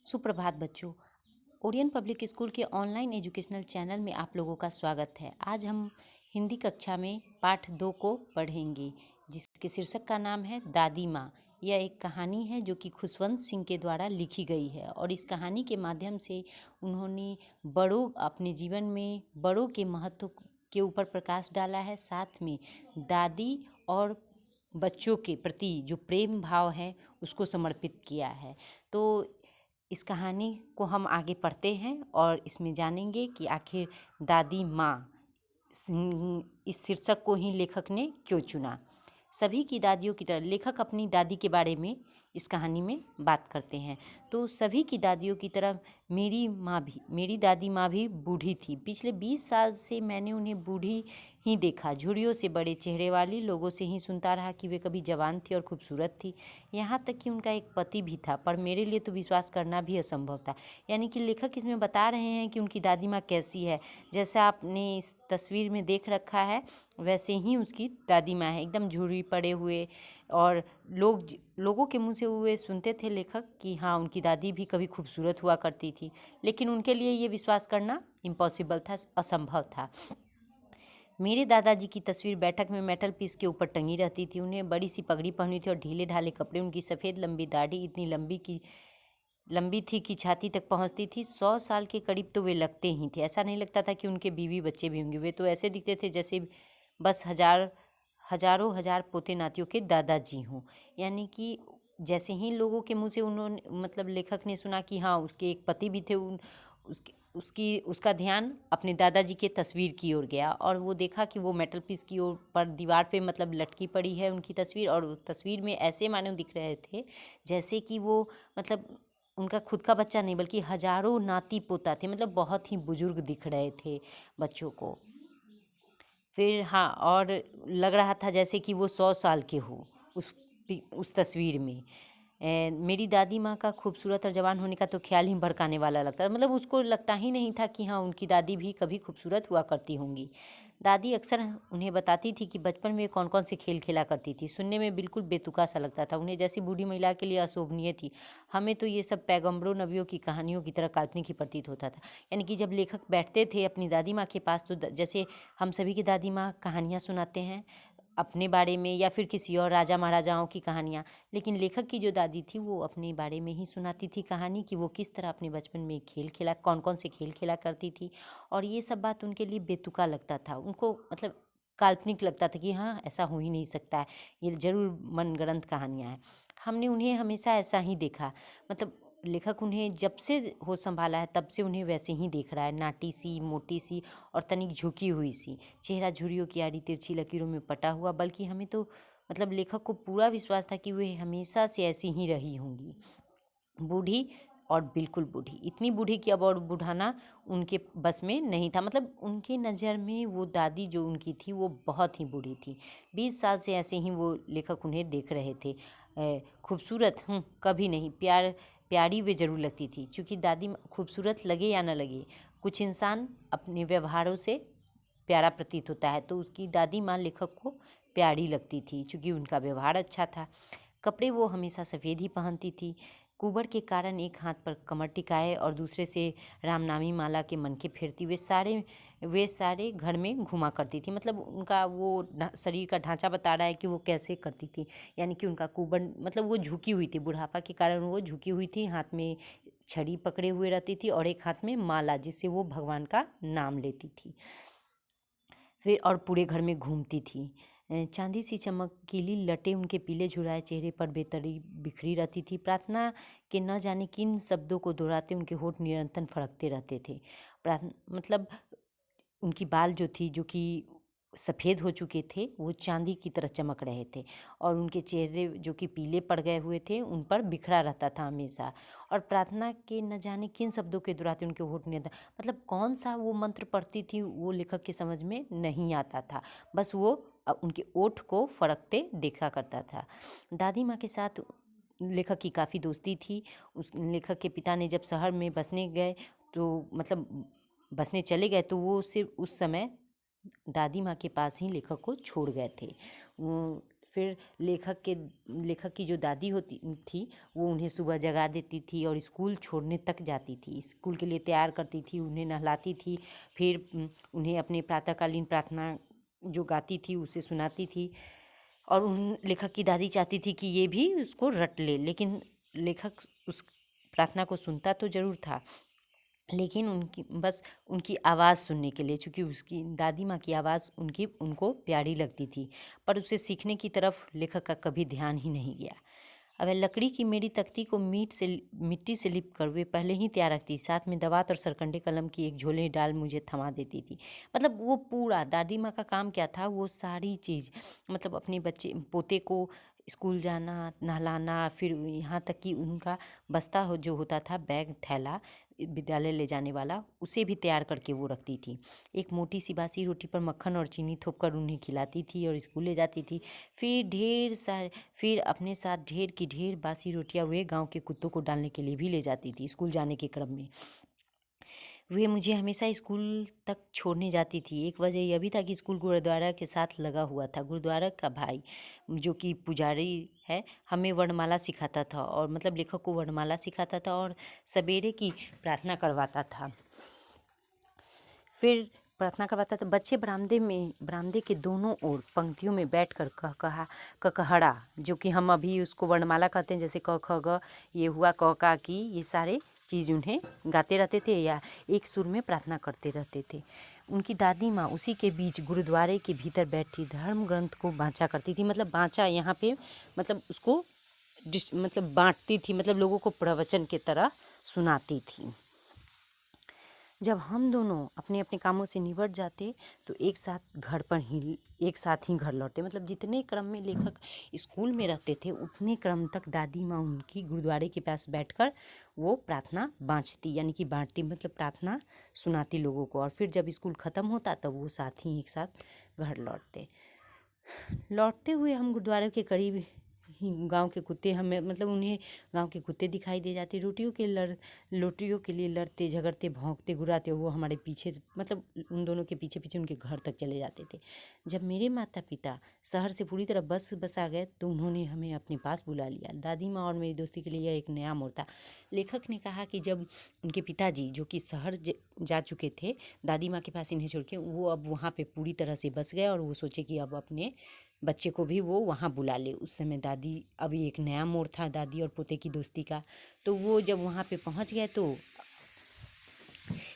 सुप्रभात बच्चों। Orion public school के ऑनलाइन एजुकेशनल चैनल में आप लोगों का स्वागत है। आज हम हिंदी कक्षा में पाठ 2 को पढ़ेंगे, जिसके शीर्षक का नाम है दादी माँ। यह एक कहानी है जो कि खुशवंत सिंह के द्वारा लिखी गई है और इस कहानी के माध्यम से उन्होंने अपने जीवन में बड़ों के महत्व के ऊपर प्रकाश डाला है। साथ में दादी और बच्चों के प्रति जो प्रेम भाव है उसको समर्पित किया है। तो इस कहानी को हम आगे पढ़ते हैं और इसमें जानेंगे कि आखिर दादी माँ इस शीर्षक को ही लेखक ने क्यों चुना। सभी की दादियों की तरह लेखक अपनी दादी के बारे में इस कहानी में बात करते हैं। तो सभी की दादियों की तरह मेरी दादी माँ भी बूढ़ी थी। पिछले 20 साल से मैंने उन्हें बूढ़ी ही देखा। झुर्रियों से बड़े चेहरे वाली लोगों से ही सुनता रहा कि वे कभी जवान थी और खूबसूरत थी। यहाँ तक कि उनका एक पति भी था, पर मेरे लिए तो विश्वास करना भी असंभव था। यानी कि लेखक इसमें बता रहे हैं कि उनकी दादी माँ कैसी है। जैसा आपने इस तस्वीर में देख रखा है वैसे ही उसकी दादी माँ है, एकदम झुर्री पड़े हुए। और लोगों के मुंह से वे सुनते थे लेखक कि हाँ, उनकी दादी भी कभी खूबसूरत हुआ करती थी, लेकिन उनके लिए ये विश्वास करना इम्पॉसिबल था, असंभव था। मेरे दादाजी की तस्वीर बैठक में मेटल पीस के ऊपर टंगी रहती थी। उन्हें बड़ी सी पगड़ी पहनी थी और ढीले ढाले कपड़े। उनकी सफ़ेद लंबी दाढ़ी इतनी लंबी थी कि छाती तक पहुंचती थी। 100 साल के करीब तो वे लगते ही थे। ऐसा नहीं लगता था कि उनके बीवी बच्चे भी होंगे। वे तो ऐसे दिखते थे जैसे बस हजारों हजार पोते नातियों के दादाजी हों। यानी कि जैसे ही लोगों के मुंह से लेखक ने सुना कि हाँ, उसके एक पति भी थे, उसका ध्यान अपने दादाजी के तस्वीर की ओर गया और वो देखा कि वो मेटल पीस की ओर पर दीवार पे लटकी पड़ी है उनकी तस्वीर। और तस्वीर में ऐसे मानो दिख रहे थे जैसे कि वो उनका खुद का बच्चा नहीं बल्कि हजारों नाती पोता थे। बहुत ही बुजुर्ग दिख रहे थे बच्चों को। फिर हाँ, और लग रहा था जैसे कि वो 100 साल के हो उस तस्वीर में। मेरी दादी माँ का खूबसूरत और जवान होने का तो ख्याल ही भड़काने वाला लगता था। उसको लगता ही नहीं था कि हाँ, उनकी दादी भी कभी खूबसूरत हुआ करती होंगी। दादी अक्सर उन्हें बताती थी कि बचपन में कौन कौन से खेल खेला करती थी। सुनने में बिल्कुल बेतुका सा लगता था, उन्हें जैसी बूढ़ी महिला के लिए अशोभनीय थी। हमें तो ये सब पैगंबरों नबियों की कहानियों की तरह काल्पनिक ही प्रतीत होता था। यानी कि जब लेखक बैठते थे अपनी दादी माँ के पास, तो जैसे हम सभी की दादी माँ कहानियाँ सुनाते हैं अपने बारे में या फिर किसी और राजा महाराजाओं की कहानियाँ, लेकिन लेखक की जो दादी थी वो अपने बारे में ही सुनाती थी कहानी कि वो किस तरह अपने बचपन में कौन कौन से खेल खेला करती थी। और ये सब बात उनके लिए बेतुका लगता था, उनको काल्पनिक लगता था कि हाँ, ऐसा हो ही नहीं सकता है, ये जरूर मनगढ़ंत कहानियाँ हैं। हमने उन्हें हमेशा ऐसा ही देखा। लेखक उन्हें जब से होश संभाला है तब से उन्हें वैसे ही देख रहा है, नाटी सी, मोटी सी और तनिक झुकी हुई सी, चेहरा झुर्रियों की आड़ी तिरछी लकीरों में पटा हुआ। बल्कि हमें तो लेखक को पूरा विश्वास था कि वे हमेशा से ऐसी ही रही होंगी, बूढ़ी और बिल्कुल बूढ़ी, इतनी बूढ़ी कि अब और बुढ़ाना उनके बस में नहीं था। उनके नज़र में वो दादी जो उनकी थी वो बहुत ही बूढ़ी थी। 20 साल से ऐसे ही वो लेखक उन्हें देख रहे थे। खूबसूरत कभी नहीं, प्यारी वे ज़रूर लगती थी। क्योंकि दादी खूबसूरत लगे या न लगे, कुछ इंसान अपने व्यवहारों से प्यारा प्रतीत होता है, तो उसकी दादी माँ लेखक को प्यारी लगती थी क्योंकि उनका व्यवहार अच्छा था। कपड़े वो हमेशा सफ़ेद ही पहनती थी। कुंवर के कारण एक हाथ पर कमर टिकाए और दूसरे से रामनामी माला के मनके फेरती वे सारे घर में घुमा करती थी। उनका वो शरीर का ढांचा बता रहा है कि वो कैसे करती थी। यानी कि उनका कुंवर वो झुकी हुई थी, बुढ़ापा के कारण वो झुकी हुई थी, हाथ में छड़ी पकड़े हुए रहती थी और एक हाथ में माला जिससे वो भगवान का नाम लेती थी। फिर और पूरे घर में घूमती थी। चांदी सी चमकीली लटें उनके पीले झुराए चेहरे पर बेतरतीब बिखरी रहती थी। प्रार्थना के न जाने किन शब्दों को दोहराते उनके होंठ निरंतर फड़कते रहते थे। उनकी बाल जो कि सफ़ेद हो चुके थे वो चांदी की तरह चमक रहे थे और उनके चेहरे जो कि पीले पड़ गए हुए थे उन पर बिखरा रहता था हमेशा। और प्रार्थना के न जाने किन शब्दों के दोहराते उनके होठ निरंतर कौन सा वो मंत्र पढ़ती थी वो लेखक के समझ में नहीं आता था। बस वो उनके ओठ को फड़कते देखा करता था। दादी माँ के साथ लेखक की काफ़ी दोस्ती थी। उस लेखक के पिता ने जब शहर में बसने गए तो बसने चले गए तो वो सिर्फ उस समय दादी माँ के पास ही लेखक को छोड़ गए थे। फिर लेखक की जो दादी होती थी वो उन्हें सुबह जगा देती थी और स्कूल छोड़ने तक जाती थी, स्कूल के लिए तैयार करती थी, उन्हें नहलाती थी, फिर उन्हें अपने प्रातःकालीन प्रार्थना जो गाती थी उसे सुनाती थी। और उन लेखक की दादी चाहती थी कि ये भी उसको रट ले, लेकिन लेखक उस प्रार्थना को सुनता तो ज़रूर था, लेकिन उनकी आवाज़ सुनने के लिए, चूँकि उसकी दादी माँ की आवाज़ उनको प्यारी लगती थी, पर उसे सीखने की तरफ लेखक का कभी ध्यान ही नहीं गया। अब लकड़ी की मेरी तख्ती को मिट्टी से लिप कर वे पहले ही तैयार रखती, साथ में दवात और सरकंडे कलम की एक झोले डाल मुझे थमा देती थी। मतलब वो पूरा दादी माँ का काम क्या था, वो सारी चीज़, मतलब अपने बच्चे पोते को स्कूल जाना, नहलाना, फिर यहाँ तक कि उनका बस्ता जो होता था, बैग थैला विद्यालय ले जाने वाला, उसे भी तैयार करके वो रखती थी। एक मोटी सी बासी रोटी पर मक्खन और चीनी थोप कर उन्हें खिलाती थी और स्कूल ले जाती थी। फिर अपने साथ ढेर की ढेर बासी रोटियां वे गांव के कुत्तों को डालने के लिए भी ले जाती थी। स्कूल जाने के क्रम में वे मुझे हमेशा स्कूल तक छोड़ने जाती थी। एक वजह यह भी था कि स्कूल गुरुद्वारा के साथ लगा हुआ था। गुरुद्वारा का भाई जो कि पुजारी है, हमें वर्णमाला सिखाता था, और मतलब लेखक को वर्णमाला सिखाता था और सवेरे की प्रार्थना करवाता था। फिर प्रार्थना करवाता था। बच्चे बरामदे के दोनों ओर पंक्तियों में बैठकर ककहड़ा, जो कि हम अभी उसको वर्णमाला कहते हैं, जैसे क ख ग, ये हुआ क का की, ये सारे चीज़ उन्हें गाते रहते थे या एक सुर में प्रार्थना करते रहते थे। उनकी दादी माँ उसी के बीच गुरुद्वारे के भीतर बैठी धर्म ग्रंथ को बाँचा करती थी। मतलब बाँचा यहाँ पे मतलब उसको मतलब बाँटती थी, मतलब लोगों को प्रवचन के तरह सुनाती थी। जब हम दोनों अपने अपने कामों से निबट जाते तो एक साथ ही घर लौटते। मतलब जितने क्रम में लेखक स्कूल में रहते थे उतने क्रम तक दादी माँ उनकी गुरुद्वारे के पास बैठकर वो प्रार्थना बाँचती, यानी कि बाँटती, मतलब प्रार्थना सुनाती लोगों को। और फिर जब स्कूल ख़त्म होता तब वो एक साथ घर लौटते हुए हम गुरुद्वारे के करीब ही गांव के कुत्ते हमें, मतलब उन्हें गांव के कुत्ते दिखाई दे जाते। रोटियों के लिए लड़ते झगड़ते भौंकते गुर्राते वो हमारे पीछे, मतलब उन दोनों के पीछे पीछे उनके घर तक चले जाते थे। जब मेरे माता पिता शहर से पूरी तरह बस आ गए तो उन्होंने हमें अपने पास बुला लिया। दादी माँ और मेरी दोस्ती के लिए यह एक नया मोड़ था। लेखक ने कहा कि जब उनके पिताजी जो कि शहर जा चुके थे दादी माँ के पास इन्हें छोड़ के, वो अब वहाँ पे पूरी तरह से बस गए और वो सोचे कि अब अपने बच्चे को भी वो वहाँ बुला ले। उस समय दादी, अभी एक नया मोड़ था दादी और पोते की दोस्ती का। तो वो जब वहाँ पे पहुँच गए तो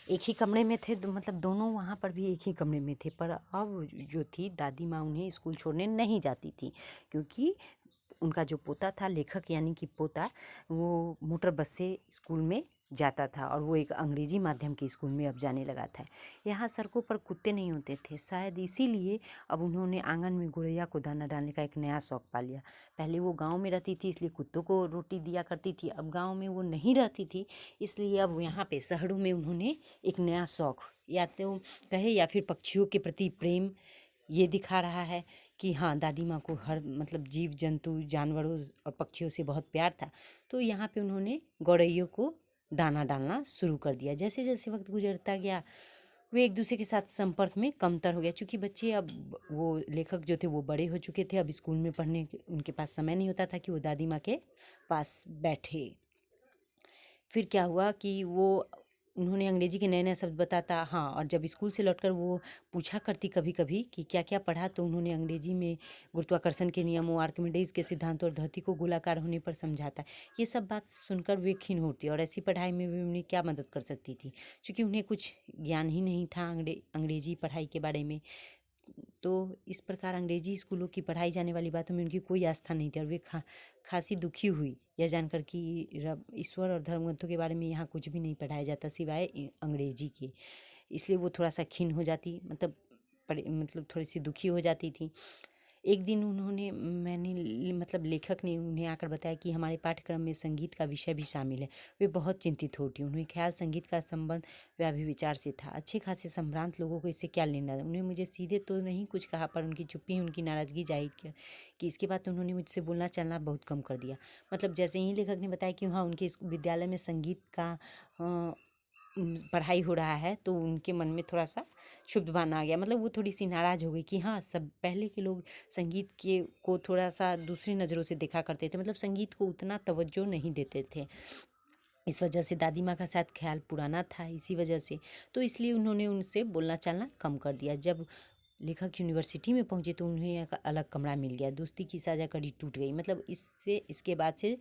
एक ही कमरे में थे, मतलब दोनों वहाँ पर भी एक ही कमरे में थे। पर अब जो थी दादी माँ उन्हें स्कूल छोड़ने नहीं जाती थी, क्योंकि उनका जो पोता था, लेखक यानी कि पोता, वो मोटर बस से स्कूल में जाता था और वो एक अंग्रेजी माध्यम के स्कूल में अब जाने लगा था। यहाँ सड़कों पर कुत्ते नहीं होते थे, शायद इसीलिए अब उन्होंने आंगन में गुड़ैया को दाना डालने का एक नया शौक पा लिया। पहले वो गांव में रहती थी इसलिए कुत्तों को रोटी दिया करती थी, अब गांव में वो नहीं रहती थी इसलिए अब यहाँ पे शहरों में उन्होंने एक नया शौक, या तो कहे या फिर पक्षियों के प्रति प्रेम ये दिखा रहा है कि हाँ, दादी माँ को हर मतलब जीव जंतु जानवरों और पक्षियों से बहुत प्यार था। तो यहाँ पे उन्होंने गौरैयों को दाना डालना शुरू कर दिया। जैसे जैसे वक्त गुजरता गया वे एक दूसरे के साथ संपर्क में कमतर हो गया, क्योंकि बच्चे, अब वो लेखक जो थे वो बड़े हो चुके थे, अब स्कूल में पढ़ने उनके पास समय नहीं होता था कि वो दादी माँ के पास बैठे। फिर क्या हुआ कि उन्होंने अंग्रेजी के नए नए शब्द बताता, हाँ, और जब स्कूल से लौटकर वो पूछा करती कभी कभी कि क्या क्या पढ़ा, तो उन्होंने अंग्रेजी में गुरुत्वाकर्षण के नियमों, आर्किमिडीज के सिद्धांतों और धरती को गोलाकार होने पर समझाता। ये सब बात सुनकर वे खिन्न होती और ऐसी पढ़ाई में वे उन्हें क्या मदद कर सकती थी, क्योंकि उन्हें कुछ ज्ञान ही नहीं था अंग्रेजी पढ़ाई के बारे में। तो इस प्रकार अंग्रेजी स्कूलों की पढ़ाई जाने वाली बातों में उनकी कोई आस्था नहीं थी और वे खासी दुखी हुई यह जानकर कि रब, ईश्वर और धर्म ग्रंथों के बारे में यहाँ कुछ भी नहीं पढ़ाया जाता सिवाय अंग्रेजी के। इसलिए वो थोड़ा सा खिन्न हो जाती, मतलब थोड़ी सी दुखी हो जाती थी। एक दिन मतलब लेखक ने उन्हें आकर बताया कि हमारे पाठ्यक्रम में संगीत का विषय भी शामिल है। वे बहुत चिंतित होती। उन्हें ख्याल संगीत का संबंध व्याभिचार से था। अच्छे खासे संभ्रांत लोगों को इससे क्या लेना। उन्हें मुझे सीधे तो नहीं कुछ कहा, पर उनकी चुप्पी उनकी नाराज़गी जाहिर किया कि इसके बाद तो उन्होंने मुझसे बोलना चलना बहुत कम कर दिया। मतलब जैसे ही लेखक ने बताया कि हाँ, उनके विद्यालय में संगीत का पढ़ाई हो रहा है तो उनके मन में थोड़ा सा क्षुब्ध भान आ गया, मतलब वो थोड़ी सी नाराज़ हो गई कि हाँ, सब पहले के लोग संगीत के को थोड़ा सा दूसरी नज़रों से देखा करते थे, मतलब संगीत को उतना तवज्जो नहीं देते थे। इस वजह से दादी माँ का शायद ख्याल पुराना था, इसी वजह से तो इसलिए उन्होंने उनसे बोलना चालना कम कर दिया। जब लेखक यूनिवर्सिटी में पहुँचे तो उन्हें एक अलग कमरा मिल गया, दोस्ती की साझा कड़ी टूट गई, मतलब इसके बाद से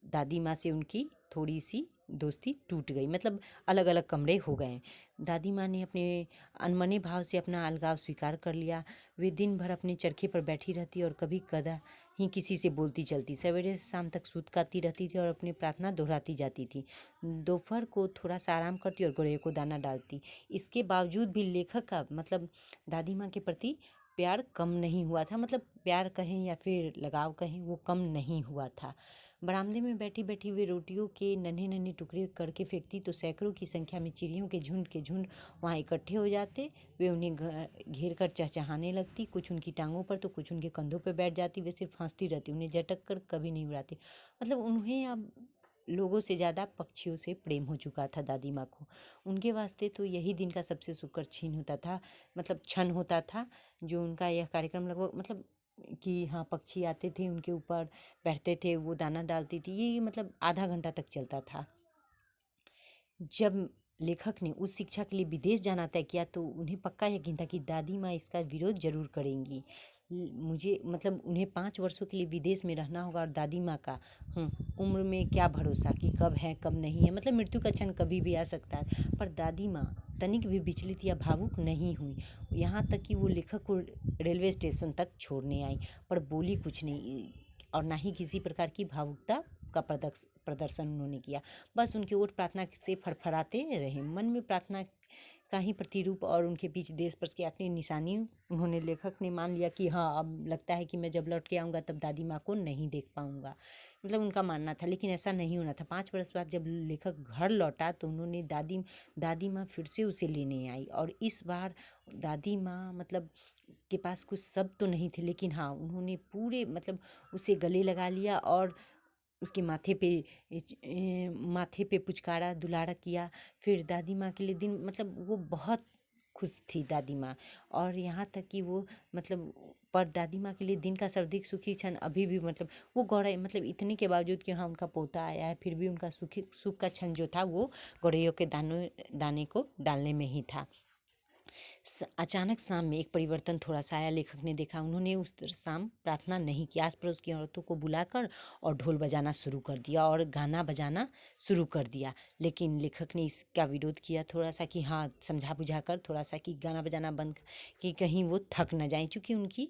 दादी माँ से उनकी थोड़ी सी दोस्ती टूट गई, मतलब अलग अलग कमरे हो गए। दादी माँ ने अपने अनमने भाव से अपना अलगाव स्वीकार कर लिया। वे दिन भर अपने चरखे पर बैठी रहती और कभी कदा ही किसी से बोलती चलती। सवेरे से शाम तक सूत काटती रहती थी और अपनी प्रार्थना दोहराती जाती थी। दोपहर को थोड़ा सा आराम करती और गौरैया को दाना डालती। इसके बावजूद भी लेखक का मतलब दादी माँ के प्रति प्यार कम नहीं हुआ था, मतलब प्यार कहें या फिर लगाव कहें, वो कम नहीं हुआ था। बरामदे में बैठी बैठी वे रोटियों के नन्हे नन्हे टुकड़े करके फेंकती तो सैकड़ों की संख्या में चिड़ियों के झुंड वहाँ इकट्ठे हो जाते। वे उन्हें घेर कर चहचहाने लगती, कुछ उनकी टांगों पर तो कुछ उनके कंधों पर बैठ जाती। वे सिर्फ हंसती रहती, उन्हें झटक कर कभी नहीं उड़ाती। मतलब उन्हें अब लोगों से ज़्यादा पक्षियों से प्रेम हो चुका था दादी माँ को। उनके वास्ते तो यही दिन का सबसे सुखद क्षण होता था, मतलब क्षण होता था, जो उनका यह कार्यक्रम लगभग मतलब कि हाँ, पक्षी आते थे उनके ऊपर बैठते थे, वो दाना डालती थी, ये मतलब आधा घंटा तक चलता था। जब लेखक ने उस शिक्षा के लिए विदेश जाना तय किया तो उन्हें पक्का यकीन था कि दादी माँ इसका विरोध जरूर करेंगी। मुझे मतलब उन्हें 5 वर्षों के लिए विदेश में रहना होगा और दादी माँ का उम्र में क्या भरोसा कि कब है कब नहीं है, मतलब मृत्यु का क्षण कभी भी आ सकता है। पर दादी माँ तनिक भी विचलित या भावुक नहीं हुई, यहाँ तक कि वो लेखक को रेलवे स्टेशन तक छोड़ने आई, पर बोली कुछ नहीं और ना ही किसी प्रकार की भावुकता का प्रदर्शन उन्होंने किया। बस उनके ओठ प्रार्थना से फड़फड़ाते रहे। मन में प्रार्थना का ही प्रतिरूप और उनके बीच देश पर की आखिरी निशानी उन्होंने लेखक ने मान लिया कि हाँ, अब लगता है कि मैं जब लौट के आऊँगा तब दादी माँ को नहीं देख पाऊँगा, मतलब उनका मानना था। लेकिन ऐसा नहीं होना था। 5 वर्ष बाद जब लेखक घर लौटा तो उन्होंने दादी माँ फिर से उसे लेने आई और इस बार दादी माँ मतलब के पास कुछ शब्द तो नहीं थे, लेकिन हाँ, उन्होंने पूरे मतलब उसे गले लगा लिया और उसके माथे पे पुचकारा दुलारा किया। फिर दादी माँ के लिए दिन मतलब वो बहुत खुश थी दादी माँ, और यहाँ तक कि वो मतलब पर दादी माँ के लिए दिन का सर्वाधिक सुखी क्षण अभी भी मतलब वो गौरव मतलब इतने के बावजूद कि हाँ, उनका पोता आया है फिर भी उनका सुख का क्षण जो था वो गौरैयों के दाने को डालने में ही था। अचानक शाम में एक परिवर्तन थोड़ा सा आया। लेखक ने देखा उन्होंने उस शाम प्रार्थना नहीं की, आस पड़ोस की औरतों को बुलाकर और ढोल बजाना शुरू कर दिया और गाना बजाना शुरू कर दिया। लेकिन लेखक ने इसका विरोध किया थोड़ा सा कि हाँ, समझा बुझा कर थोड़ा सा कि गाना बजाना बंद, कि कहीं वो थक न जाए, चूँकि उनकी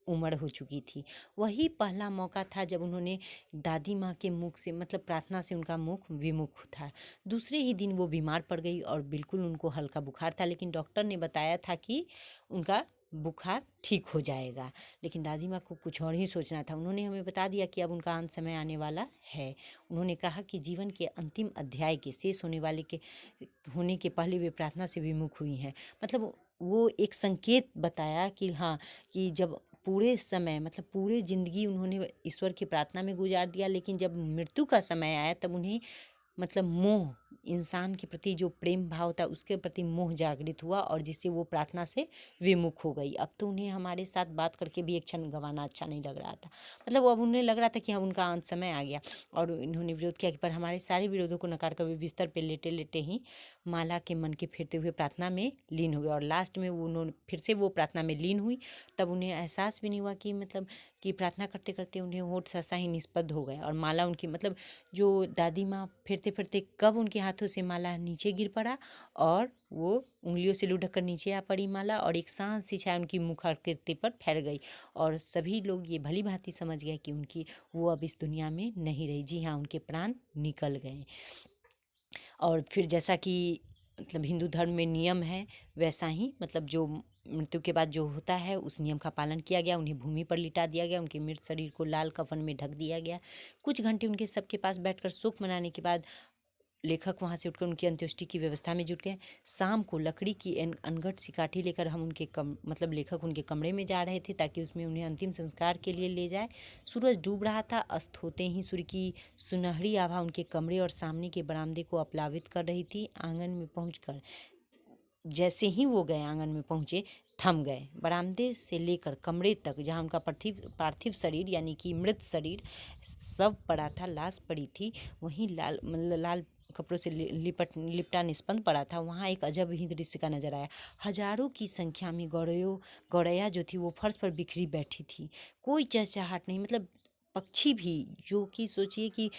उम्र हो चुकी थी। वही पहला मौका था जब उन्होंने दादी माँ के मुख से मतलब प्रार्थना से उनका मुख विमुख था। दूसरे ही दिन वो बीमार पड़ गई और बिल्कुल उनको हल्का बुखार था, लेकिन डॉक्टर ने बताया था कि उनका बुखार ठीक हो जाएगा। लेकिन दादी माँ को कुछ और ही सोचना था। उन्होंने हमें बता दिया कि अब उनका अंत समय आने वाला है। उन्होंने कहा कि जीवन के अंतिम अध्याय के शेष होने के पहले वे प्रार्थना से विमुख हुई हैं। मतलब वो एक संकेत बताया कि हाँ, कि जब पूरे समय मतलब पूरे ज़िंदगी उन्होंने ईश्वर की प्रार्थना में गुजार दिया, लेकिन जब मृत्यु का समय आया तब उन्हें मतलब मोह, इंसान के प्रति जो प्रेम भाव था उसके प्रति मोह जागृत हुआ और जिससे वो प्रार्थना से विमुख हो गई। अब तो उन्हें हमारे साथ बात करके भी एक क्षण गंवाना अच्छा नहीं लग रहा था। मतलब अब उन्हें लग रहा था कि हाँ, उनका अंत समय आ गया और इन्होंने विरोध किया, पर हमारे सारे विरोधों को नकार कर वे बिस्तर पे लेटे लेटे ही माला के मन के फिरते हुए प्रार्थना में लीन हो गए। और लास्ट में उन्होंने फिर से वो प्रार्थना में लीन हुई, तब उन्हें एहसास भी नहीं हुआ कि मतलब कि प्रार्थना करते करते उन्हें होठ सहसा ही निष्पद्ध हो गए और माला उनकी मतलब जो दादी माँ फिरते फिरते कब उनके हाथों से माला नीचे गिर पड़ा और वो उंगलियों से लुढ़क कर नीचे आ पड़ी माला और एक शांत सी छाया उनकी मुख आकृति पर फैल गई और सभी लोग ये भली भांति समझ गए कि उनकी वो अब इस दुनिया में नहीं रही। जी हाँ, उनके प्राण निकल गए। और फिर जैसा कि मतलब हिंदू धर्म में नियम है, वैसा ही मतलब जो मृत्यु के बाद जो होता है उस नियम का पालन किया गया। उन्हें भूमि पर लिटा दिया गया, उनके मृत शरीर को लाल कफन में ढक दिया गया। कुछ घंटे उनके सबके पास बैठकर शोक मनाने के बाद लेखक वहाँ से उठकर उनकी अंत्येष्टि की व्यवस्था में जुट गए। शाम को लकड़ी की अनगढ़ सी काठी लेकर हम उनके मतलब लेखक उनके कमरे में जा रहे थे ताकि उसमें उन्हें अंतिम संस्कार के लिए ले जाए। सूरज डूब रहा था। अस्त होते ही सूर्य की सुनहरी आभा उनके कमरे और सामने के बरामदे को अपलावित कर रही थी। आंगन में पहुंचकर जैसे ही वो गए, आंगन में पहुंचे, थम गए। बरामदे से लेकर कमरे तक जहाँ उनका पार्थिव शरीर यानी कि मृत शरीर सब पड़ा था, लाश पड़ी थी, वहीं लाल कपड़ों से लिपटा निस्पंद पड़ा था। वहाँ एक अजब ही दृश्य का नजर आया। हजारों की संख्या में गौरैया जो थी वो फर्श पर बिखरी बैठी थी। कोई चहचहाट नहीं, मतलब पक्षी भी, जो कि सोचिए कि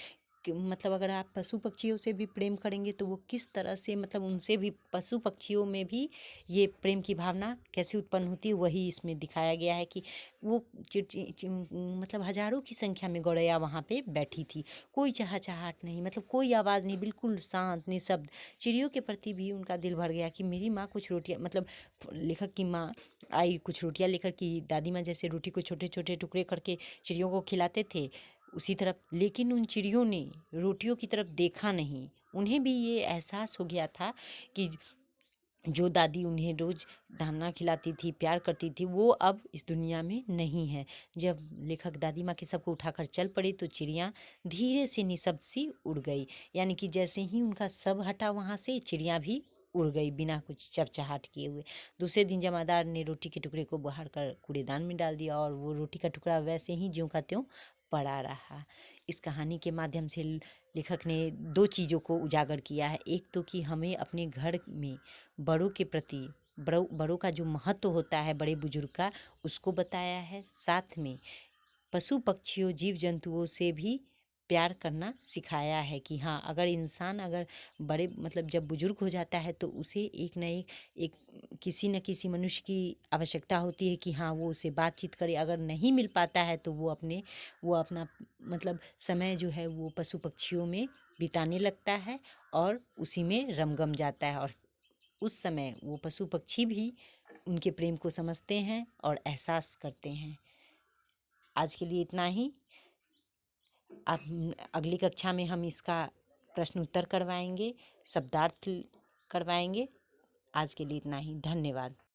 मतलब अगर आप पशु पक्षियों से भी प्रेम करेंगे तो वो किस तरह से, मतलब उनसे भी, पशु पक्षियों में भी ये प्रेम की भावना कैसे उत्पन्न होती है, वही इसमें दिखाया गया है कि वो मतलब हजारों की संख्या में गौरैया वहाँ पे बैठी थी। कोई चहचहाट नहीं, मतलब कोई आवाज़ नहीं, बिल्कुल शांत निशब्द। चिड़ियों के प्रति भी उनका दिल भर गया कि मेरी माँ कुछ रोटियाँ, मतलब लेखक की माँ आई कुछ रोटियाँ लेकर, कि दादी माँ जैसे रोटी को छोटे छोटे टुकड़े करके चिड़ियों को खिलाते थे उसी तरफ, लेकिन उन चिड़ियों ने रोटियों की तरफ देखा नहीं। उन्हें भी ये एहसास हो गया था कि जो दादी उन्हें रोज दाना खिलाती थी, प्यार करती थी, वो अब इस दुनिया में नहीं है। जब लेखक दादी माँ के सबको उठाकर चल पड़ी तो चिड़ियाँ धीरे से निशब्द सी उड़ गई, यानी कि जैसे ही उनका सब हटा वहाँ से, चिड़ियाँ भी उड़ गई बिना कुछ चहचहाट किए हुए। दूसरे दिन जमादार ने रोटी के टुकड़े को बाहर कर कूड़ेदान में डाल दिया और वो रोटी का टुकड़ा वैसे ही ज्यों का त्यों पड़ा रहा। इस कहानी के माध्यम से लेखक ने दो चीज़ों को उजागर किया है। एक तो कि हमें अपने घर में बड़ों के प्रति, बड़ों का जो महत्व होता है, बड़े बुजुर्ग का, उसको बताया है। साथ में पशु पक्षियों जीव जंतुओं से भी प्यार करना सिखाया है कि हाँ, अगर इंसान अगर बड़े, मतलब जब बुजुर्ग हो जाता है तो उसे एक न एक किसी न किसी मनुष्य की आवश्यकता होती है कि हाँ, वो उसे बातचीत करे। अगर नहीं मिल पाता है तो वो अपना मतलब समय जो है वो पशु पक्षियों में बिताने लगता है और उसी में रमगम जाता है, और उस समय वो पशु पक्षी भी उनके प्रेम को समझते हैं और एहसास करते हैं। आज के लिए इतना ही। अब अगली कक्षा में हम इसका प्रश्न उत्तर करवाएंगे, शब्दार्थ करवाएंगे। आज के लिए इतना ही। धन्यवाद।